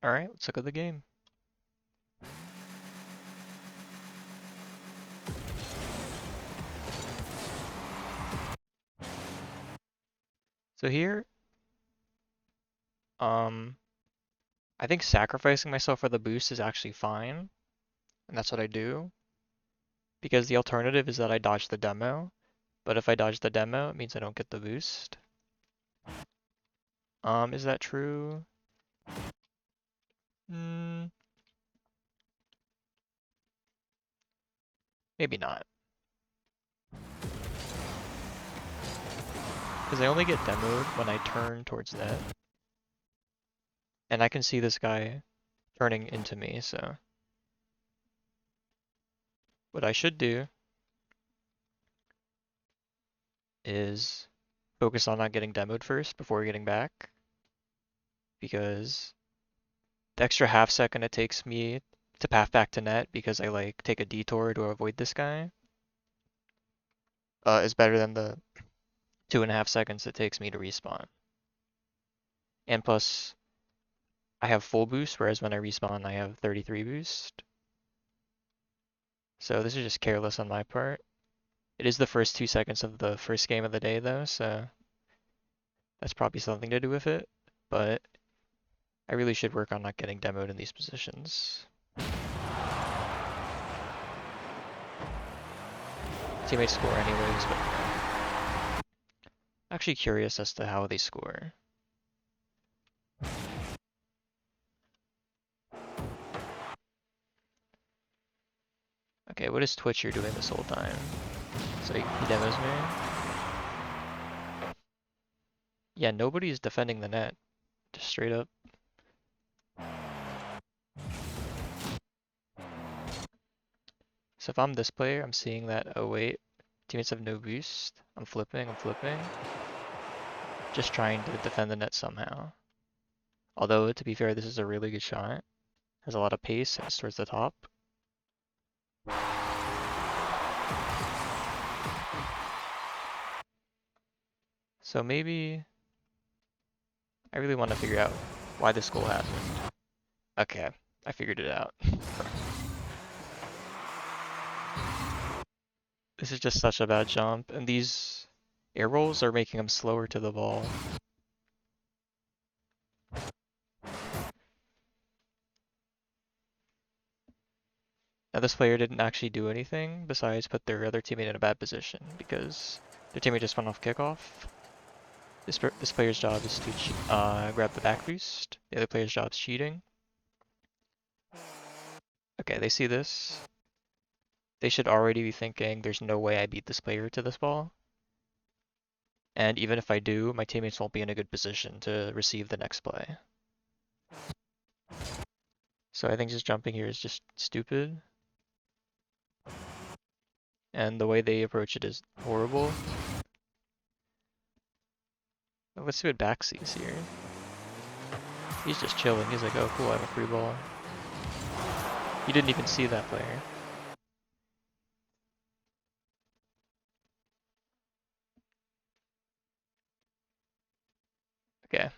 Alright, let's look at the game. So here, I think sacrificing myself for the boost is actually fine, and that's what I do. Because the alternative is that I dodge the demo, but if I dodge the demo, it means I don't get the boost. Is that true? Hmm, maybe not. Because I only get demoed when I turn towards net. And I can see this guy turning into me, so. What I should do is focus on not getting demoed first before getting back. Because the extra half second it takes me to path back to net because I like take a detour to avoid this guy is better than the 2.5 seconds it takes me to respawn. And plus, I have full boost, whereas when I respawn, I have 33 boost. So this is just careless on my part. It is the first 2 seconds of the first game of the day though, so that's probably something to do with it. But I really should work on not getting demoed in these positions. Teammates score anyways, but actually curious as to how they score. Okay, what is Twitcher doing this whole time? So he demos me. Yeah, nobody's defending the net. Just straight up. So if I'm this player, I'm seeing that, oh wait, teammates have no boost. I'm flipping. Just trying to defend the net somehow. Although, to be fair, this is a really good shot. Has a lot of pace and it's towards the top. So maybe I really want to figure out why this goal happened. Okay, I figured it out. This is just such a bad jump, and these air rolls are making him slower to the ball. Now this player didn't actually do anything besides put their other teammate in a bad position because their teammate just went off kickoff. This player's job is to grab the back boost. The other player's job is cheating. Okay, they see this. They should already be thinking there's no way I beat this player to this ball. And even if I do, my teammates won't be in a good position to receive the next play. So I think just jumping here is just stupid. And the way they approach it is horrible. Let's see what back sees here. He's just chilling. He's like, oh cool, I have a free ball. He didn't even see that player. Okay.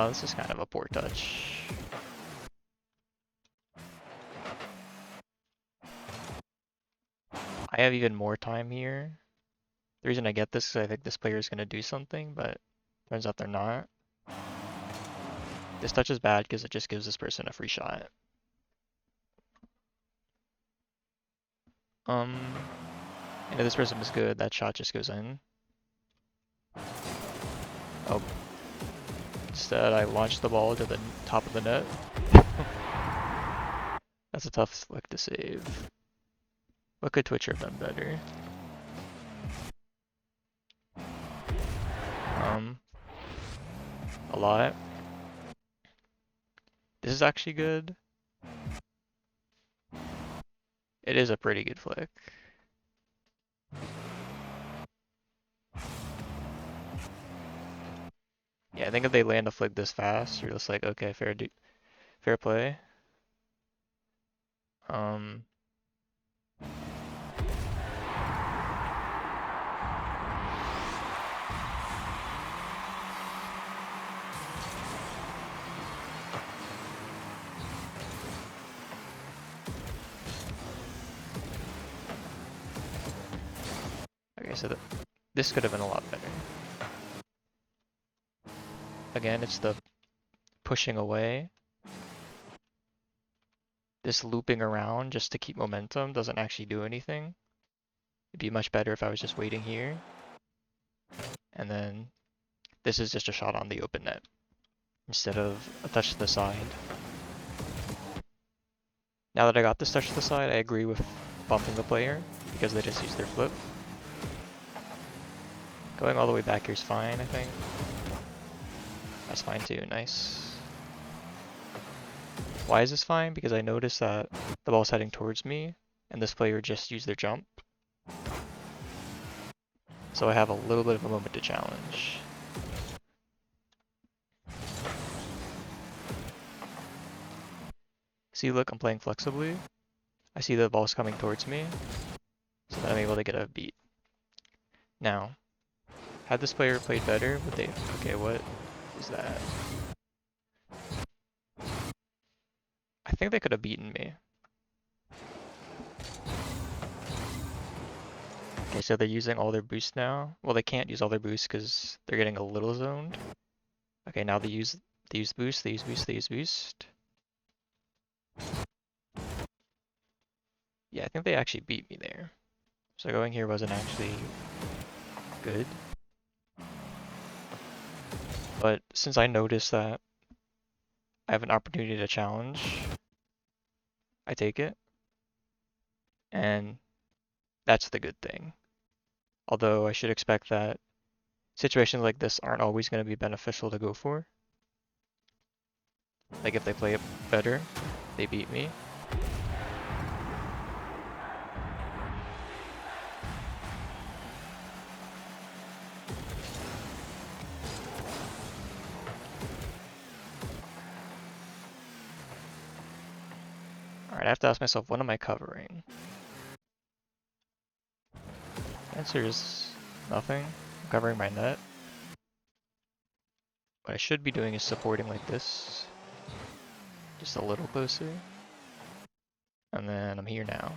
This is kind of a poor touch. I have even more time here. The reason I get this is I think this player is going to do something, but turns out they're not. This touch is bad because it just gives this person a free shot. And if this person was good, that shot just goes in. Oh. Instead, I launched the ball to the top of the net. That's a tough flick to save. What could Twitcher have done better? A lot. This is actually good. It is a pretty good flick. Yeah, I think if they land a flick this fast, you're just like, okay, fair play. Um, okay, so this could have been a lot better. Again, it's the pushing away. This looping around just to keep momentum doesn't actually do anything. It'd be much better if I was just waiting here. And then this is just a shot on the open net instead of a touch to the side. Now that I got this touch to the side, I agree with bumping the player because they just use their flip. Going all the way back here is fine, I think. That's fine too, nice. Why is this fine? Because I noticed that the ball's heading towards me and this player just used their jump. So I have a little bit of a moment to challenge. See, look, I'm playing flexibly. I see the ball's coming towards me, so that I'm able to get a beat. Now, had this player played better, would they... Okay, what is that? I think they could have beaten me. Okay, so they're using all their boost now. Well, they can't use all their boost because they're getting a little zoned. Okay, now they use boost, they use boost, they use boost. Yeah, I think they actually beat me there. So going here wasn't actually good. But since I noticed that I have an opportunity to challenge, I take it. And that's the good thing. Although I should expect that situations like this aren't always going to be beneficial to go for. Like if they play it better, they beat me. Alright, I have to ask myself, what am I covering? Answer is nothing. I'm covering my net. What I should be doing is supporting like this. Just a little closer. And then I'm here now.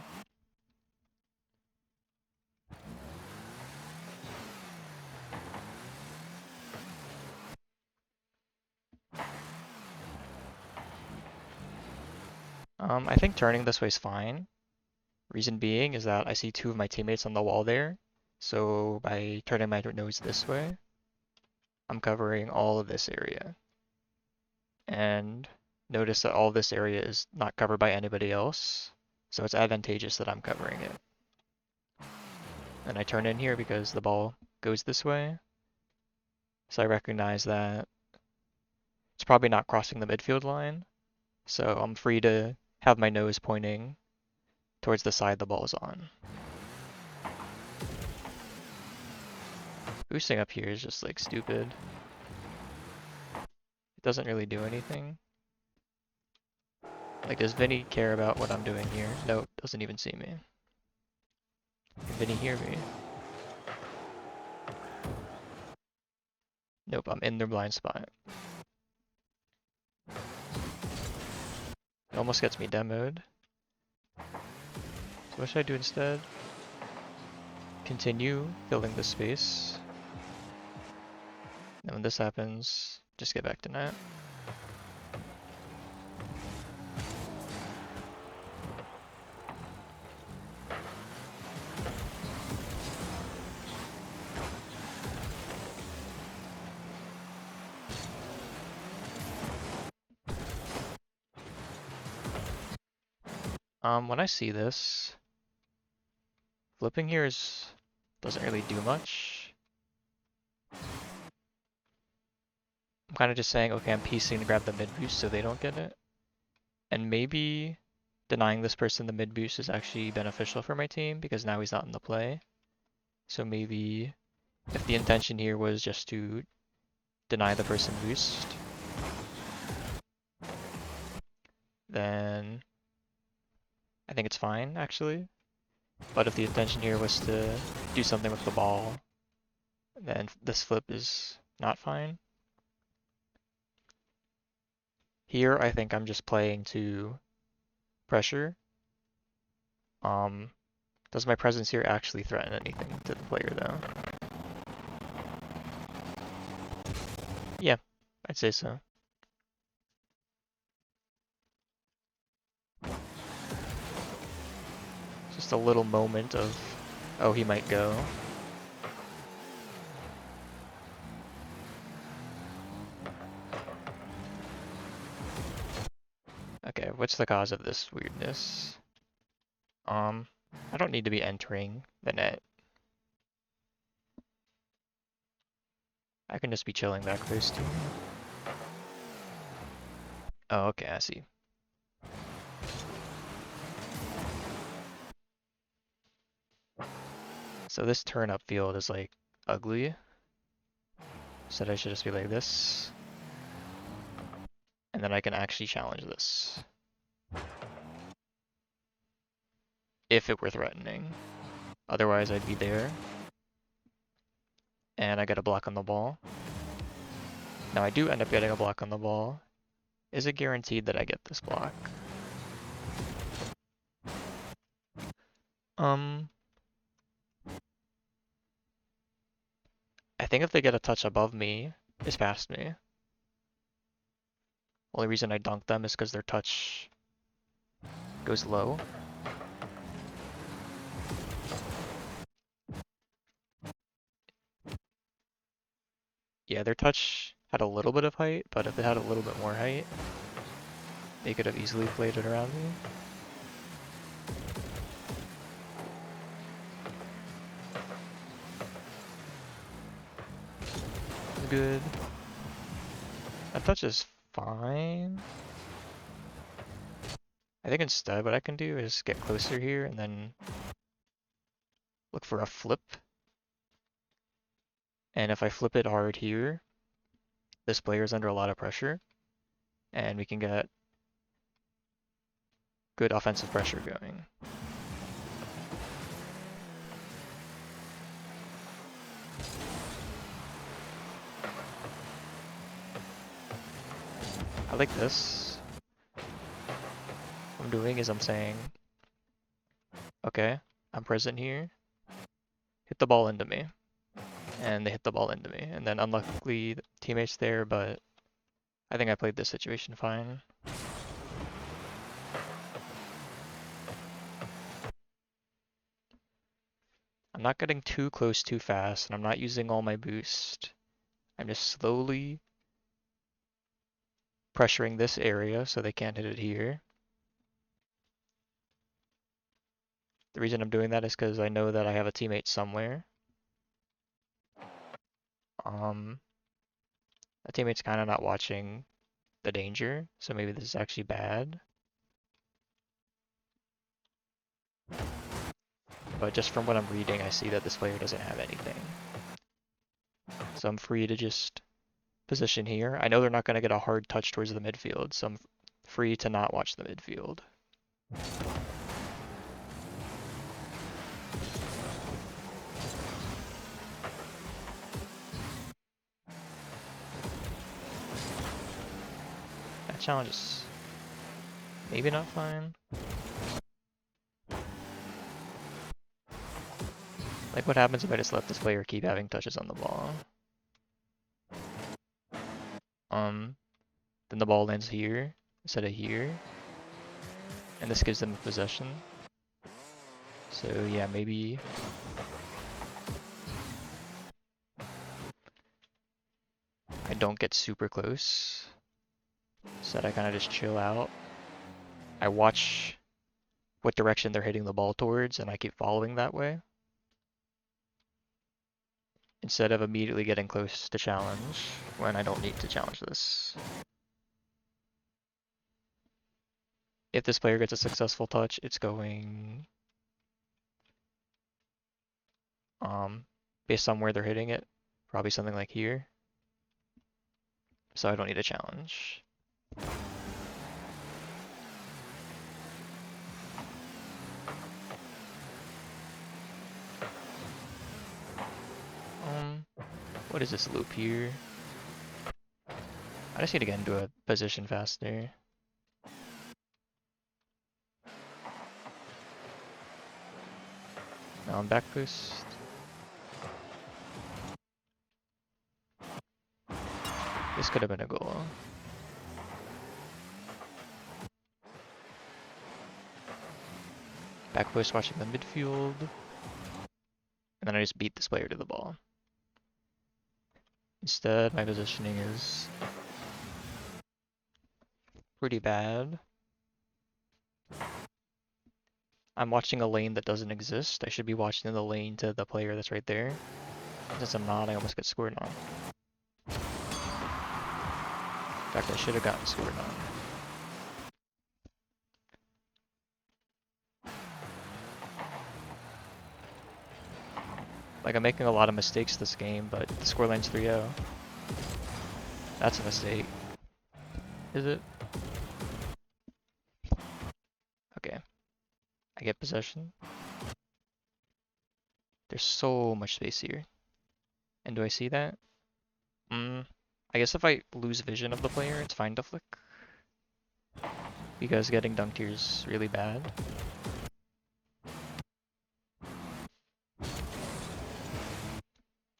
I think turning this way is fine. Reason being is that I see two of my teammates on the wall there. So by turning my nose this way, I'm covering all of this area. And notice that all this area is not covered by anybody else. So it's advantageous that I'm covering it. And I turn in here because the ball goes this way. So I recognize that it's probably not crossing the midfield line. So I'm free to have my nose pointing towards the side the ball's on. Boosting up here is just like stupid. It doesn't really do anything. Like, does Vinny care about what I'm doing here? Nope, doesn't even see me. Can Vinny hear me? Nope, I'm in their blind spot. It almost gets me demoed. So what should I do instead? Continue filling the space. And when this happens, just get back to net. When I see this, flipping here doesn't really do much. I'm kind of just saying, okay, I'm piecing to grab the mid boost so they don't get it. And maybe denying this person the mid boost is actually beneficial for my team because now he's not in the play. So maybe if the intention here was just to deny the person boost, then I think it's fine, actually. But if the intention here was to do something with the ball, then this flip is not fine. Here, I think I'm just playing to pressure. Does my presence here actually threaten anything to the player, though? Yeah, I'd say so. Just a little moment of, oh, he might go. Okay, what's the cause of this weirdness? I don't need to be entering the net. I can just be chilling back close to him. Oh, okay, I see. So this turn up field is like ugly. So I should just be like this. And then I can actually challenge this. If it were threatening. Otherwise I'd be there. And I get a block on the ball. Now I do end up getting a block on the ball. Is it guaranteed that I get this block? I think if they get a touch above me, it's past me. Only reason I dunk them is because their touch goes low. Yeah, their touch had a little bit of height, but if it had a little bit more height, they could have easily played it around me. Good. That touch is fine. I think instead what I can do is get closer here and then look for a flip. And if I flip it hard here, this player is under a lot of pressure, and we can get good offensive pressure going. I like this. What I'm doing is I'm saying, okay, I'm present here, hit the ball into me. And they hit the ball into me. And then unluckily, the teammates there, but I think I played this situation fine. I'm not getting too close too fast, and I'm not using all my boost. I'm just slowly pressuring this area so they can't hit it here. The reason I'm doing that is because I know that I have a teammate somewhere. A teammate's kind of not watching the danger, so maybe this is actually bad. But just from what I'm reading, I see that this player doesn't have anything. So I'm free to just position here. I know they're not going to get a hard touch towards the midfield, so I'm free to not watch the midfield. That challenge is maybe not fine. Like, what happens if I just let this player keep having touches on the ball? Then the ball lands here instead of here. And this gives them a possession. So yeah, maybe I don't get super close. So that I kind of just chill out. I watch what direction they're hitting the ball towards, and I keep following that way. Instead of immediately getting close to challenge when I don't need to challenge this. If this player gets a successful touch, it's going based on where they're hitting it, probably something like here. So I don't need a challenge. What is this loop here? I just need to get into a position faster. Now I'm back boost. This could have been a goal. Back push watching the midfield. And then I just beat this player to the ball. Instead, my positioning is pretty bad. I'm watching a lane that doesn't exist. I should be watching the lane to the player that's right there. Since I'm not, I almost get scored on. In fact, I should have gotten scored on. Like, I'm making a lot of mistakes this game, but the scoreline's 3-0. That's a mistake. Is it? Okay. I get possession. There's so much space here. And do I see that? I guess if I lose vision of the player, it's fine to flick. Because getting dunked here is really bad.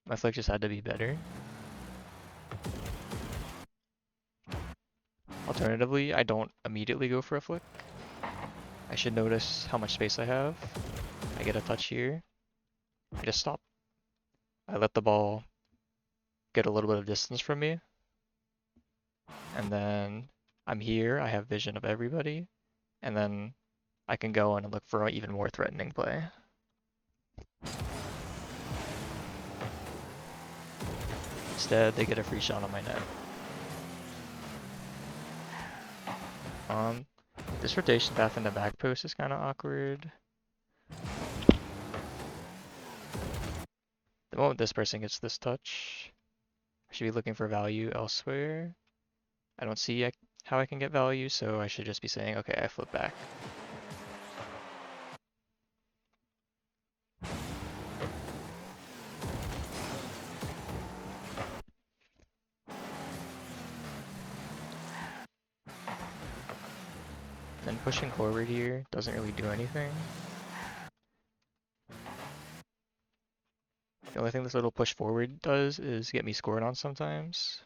My flick just had to be better. Alternatively, I don't immediately go for a flick. I should notice how much space I have. I get a touch here. I just stop. I let the ball get a little bit of distance from me. And then I'm here, I have vision of everybody. And then I can go in and look for an even more threatening play. Instead, they get a free shot on my net. This rotation path in the back post is kind of awkward. The moment this person gets this touch, I should be looking for value elsewhere. I don't see how I can get value, so I should just be saying, okay, I flip back. Then pushing forward here doesn't really do anything. The only thing this little push forward does is get me scored on sometimes.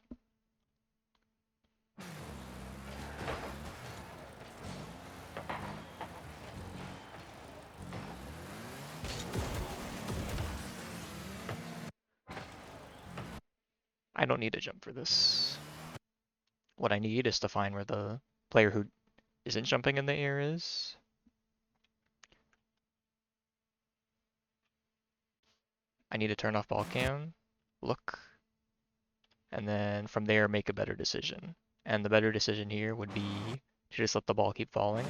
I don't need to jump for this. What I need is to find where the player who isn't jumping in the air is. I need to turn off ball cam, look, and then from there make a better decision. And the better decision here would be to just let the ball keep falling.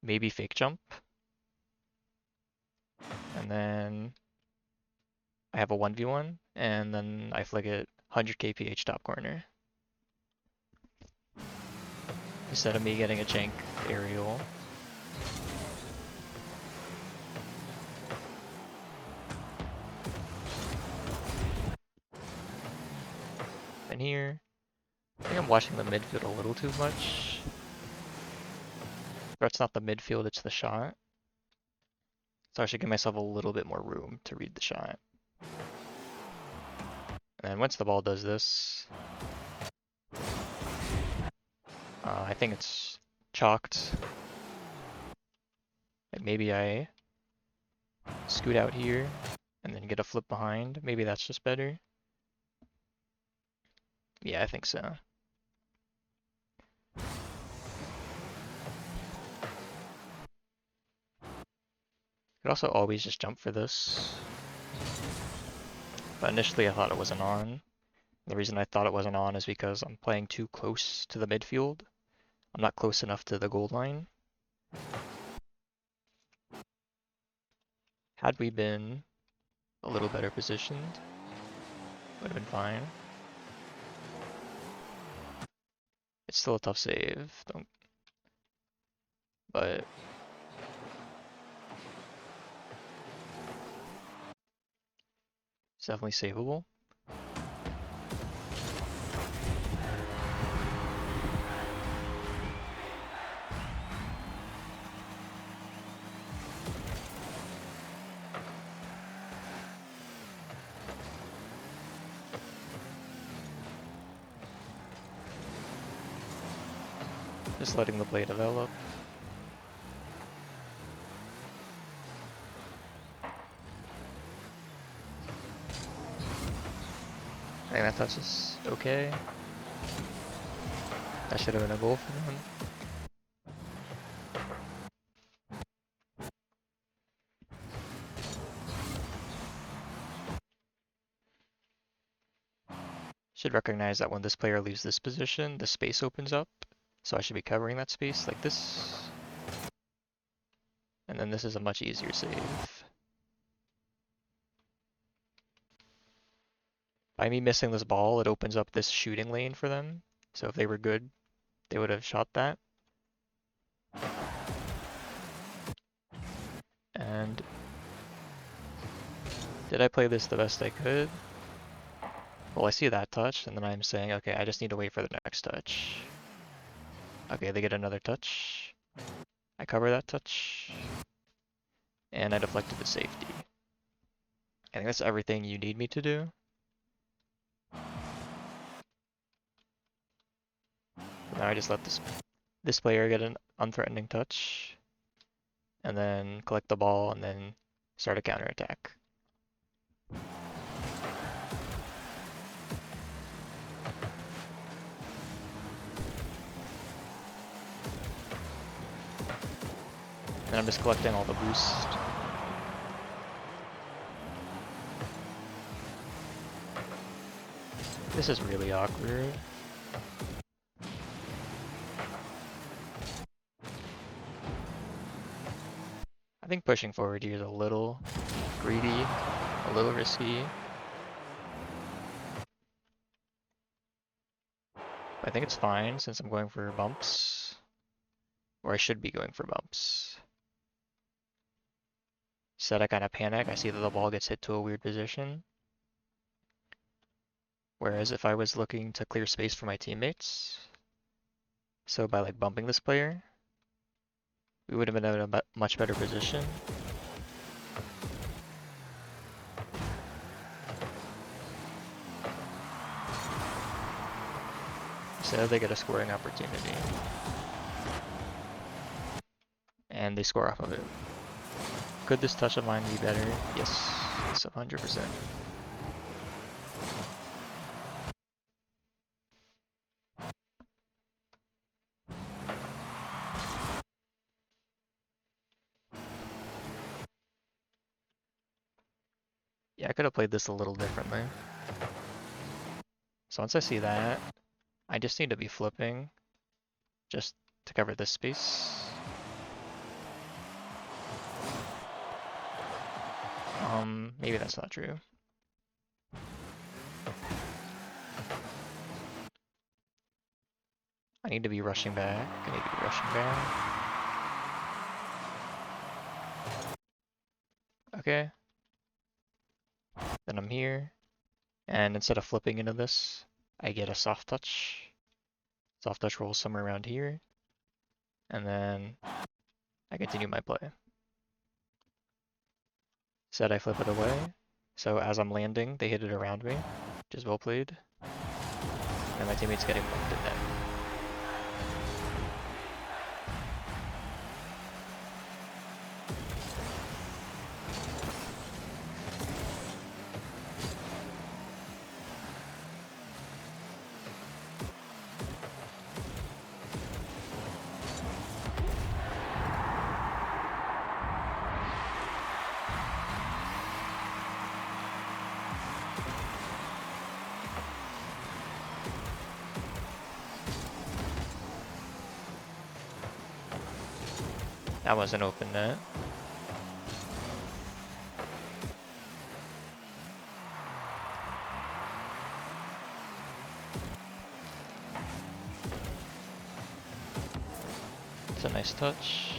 Maybe fake jump. And then I have a 1v1, and then I flick it 100 kph top corner. Instead of me getting a jank aerial. And here, I think I'm watching the midfield a little too much. But it's not the midfield, it's the shot. So I should give myself a little bit more room to read the shot. And then once the ball does this, I think it's chalked. Like maybe I scoot out here and then get a flip behind. Maybe that's just better. Yeah, I think so. Could also always just jump for this. But initially I thought it wasn't on. The reason I thought it wasn't on is because I'm playing too close to the midfield. I'm not close enough to the goal line. Had we been a little better positioned, would have been fine. It's still a tough save, but It's definitely savable. Just letting the play develop. I think that touch is okay. That should have been a goal for him. Should recognize that when this player leaves this position, the space opens up. So I should be covering that space like this. And then this is a much easier save. By me missing this ball, it opens up this shooting lane for them. So if they were good, they would have shot that. And did I play this the best I could? Well, I see that touch, and then I'm saying, okay, I just need to wait for the next touch. Okay, they get another touch. I cover that touch. And I deflected the safety. I think that's everything you need me to do. Now I just let this player get an unthreatening touch. And then collect the ball, and then start a counterattack. And I'm just collecting all the boost. This is really awkward. I think pushing forward here is a little greedy, a little risky. I think it's fine since I'm going for bumps. Or I should be going for bumps. Instead I kind of panic, I see that the ball gets hit to a weird position. Whereas if I was looking to clear space for my teammates, so by like bumping this player, we would have been in a much better position. So they get a scoring opportunity. And they score off of it. Could this touch of mine be better? Yes, 100%. Yeah, I could have played this a little differently. So once I see that, I just need to be flipping just to cover this space. Maybe that's not true. I need to be rushing back. I need to be rushing back. Okay. Then I'm here. And instead of flipping into this, I get a soft touch. Soft touch rolls somewhere around here. And then I continue my play. Said I flip it away. So as I'm landing, they hit it around me, which is well played. And my teammate's getting bumped in net. That was an open net. It's a nice touch.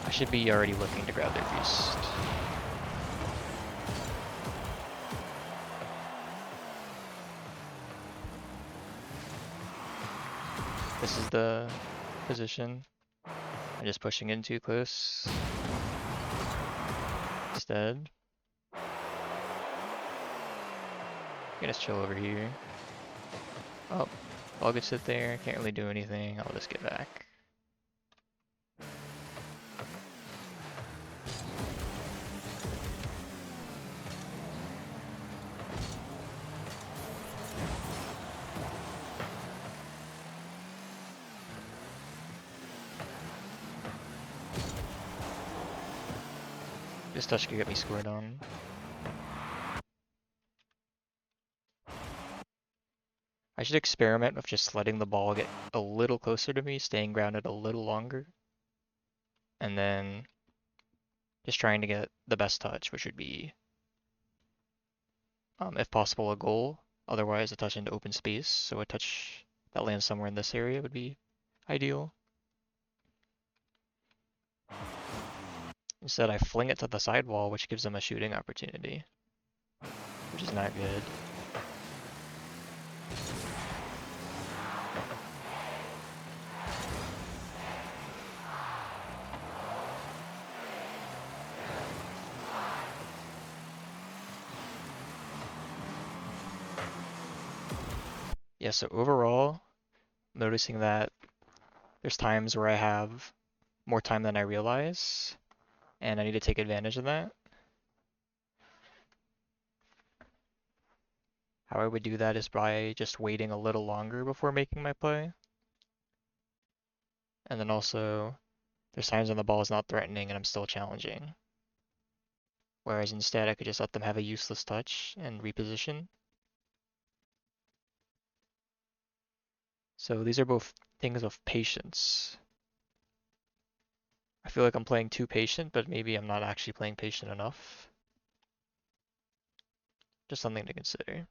I should be already looking to grab their boost. This is the position. I'm just pushing in too close. Instead, I'm gonna chill over here. Oh, ball could sit there. Can't really do anything. I'll just get back. This touch could get me scored on. I should experiment with just letting the ball get a little closer to me, staying grounded a little longer, and then just trying to get the best touch, which would be, if possible, a goal. Otherwise, a touch into open space. So a touch that lands somewhere in this area would be ideal. Instead, I fling it to the sidewall, which gives them a shooting opportunity, which is not good. Yeah, so overall, noticing that there's times where I have more time than I realize, and I need to take advantage of that. How I would do that is by just waiting a little longer before making my play. And then also, there's times when the ball is not threatening and I'm still challenging. Whereas instead, I could just let them have a useless touch and reposition. So these are both things of patience. I feel like I'm playing too patient, but maybe I'm not actually playing patient enough. Just something to consider.